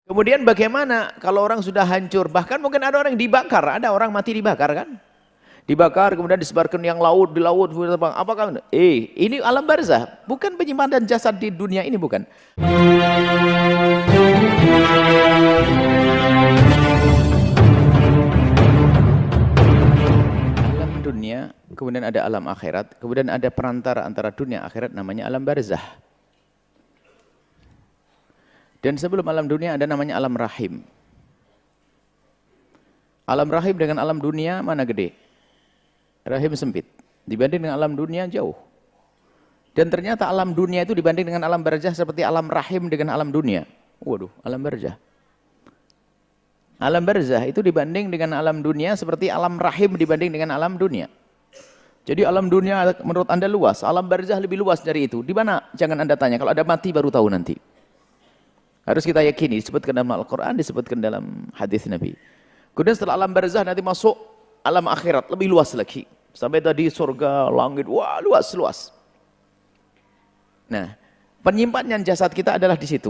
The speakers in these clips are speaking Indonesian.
Kemudian bagaimana kalau orang sudah hancur? Bahkan mungkin ada orang yang dibakar, ada orang mati dibakar kan? Dibakar kemudian disebarkan yang laut, di laut, apakah? Ini alam barzah, bukan penyimpanan jasad di dunia ini, bukan. Alam dunia, kemudian ada alam akhirat, kemudian ada perantara antara dunia akhirat namanya alam barzah. Dan sebelum alam dunia ada namanya alam rahim. Alam rahim dengan alam dunia mana gede? Rahim sempit. Dibanding dengan alam dunia jauh. Dan ternyata alam dunia itu dibanding dengan alam barzah seperti alam rahim dengan alam dunia. Waduh, alam barzah. Alam barzah itu dibanding dengan alam dunia seperti alam rahim dibanding dengan alam dunia. Jadi alam dunia menurut Anda luas, alam barzah lebih luas dari itu. Di mana? Jangan Anda tanya, kalau ada mati baru tahu nanti. Harus kita yakini, disebutkan dalam Al-Quran, disebutkan dalam hadis Nabi. Kemudian setelah alam barzah nanti masuk alam akhirat, lebih luas lagi. Sampai tadi surga, langit, wah luas. Nah, penyimpanan jasad kita adalah di situ.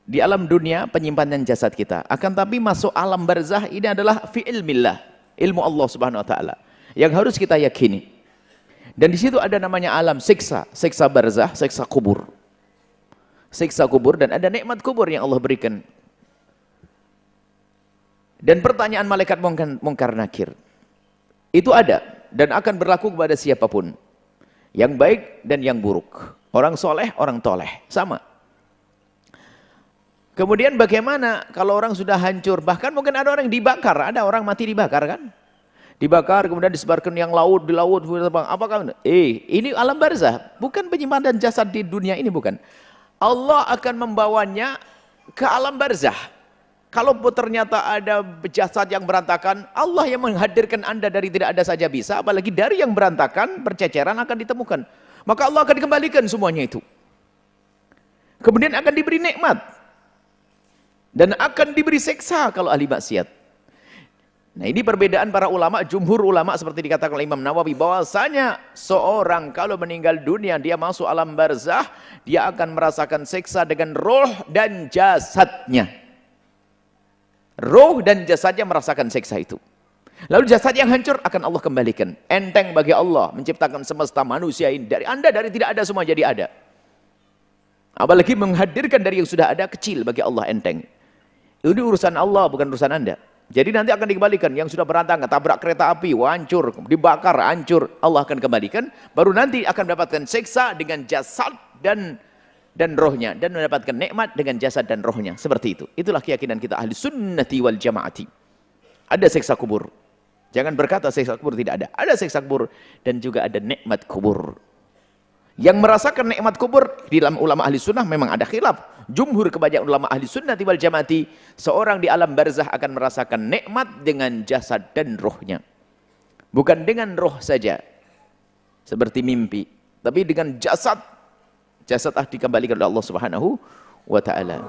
Di alam dunia penyimpanan jasad kita. Akan tapi masuk alam barzah ini adalah fi ilmillah, ilmu Allah Subhanahu wa taala. Yang harus kita yakini. Dan di situ ada namanya alam siksa, siksa barzah, siksa kubur. Siksa kubur dan ada nikmat kubur yang Allah berikan. Dan pertanyaan malaikat mungkar nakir. Itu ada dan akan berlaku kepada siapapun. Yang baik dan yang buruk. Orang soleh, orang toleh. Sama. Kemudian bagaimana kalau orang sudah hancur? Bahkan mungkin ada orang yang dibakar. Ada orang mati dibakar kan? Dibakar kemudian disebarkan yang laut, di laut, apakah? Ini alam barzah. Bukan penyimpanan jasad di dunia ini, bukan. Allah akan membawanya ke alam barzah. Kalau ternyata ada jasad yang berantakan, Allah yang menghadirkan Anda dari tidak ada saja bisa, apalagi dari yang berantakan, perceceran akan ditemukan. Maka Allah akan dikembalikan semuanya itu. Kemudian akan diberi nikmat. Dan akan diberi siksa kalau ahli maksiat. Nah, ini perbedaan para ulama, jumhur ulama seperti dikatakan oleh Imam Nawawi, bahwasanya seorang kalau meninggal dunia dia masuk alam barzah, dia akan merasakan siksa dengan roh dan jasadnya. Roh dan jasadnya merasakan siksa itu. Lalu jasad yang hancur akan Allah kembalikan. Enteng bagi Allah menciptakan semesta manusia ini dari Anda dari tidak ada semua jadi ada. Apalagi menghadirkan dari yang sudah ada kecil bagi Allah enteng. Ini urusan Allah bukan urusan Anda. Jadi nanti akan dikembalikan yang sudah berantakan, tabrak kereta api, hancur, dibakar, hancur, Allah akan kembalikan. Baru nanti akan mendapatkan siksa dengan jasad dan rohnya, dan mendapatkan nikmat dengan jasad dan rohnya. Seperti itu. Itulah keyakinan kita ahli sunnati wal jamaati. Ada siksa kubur. Jangan berkata siksa kubur tidak ada. Ada siksa kubur dan juga ada nikmat kubur. Yang merasakan nikmat kubur di dalam ulama ahli sunnah memang ada khilaf. Jumhur kebanyakan ulama ahli sunnati wal jamaati, seorang di alam barzah akan merasakan nikmat dengan jasad dan rohnya. Bukan dengan roh saja, seperti mimpi. Tapi dengan jasad. Jasad dikembalikan oleh Allah Subhanahu wa ta'ala.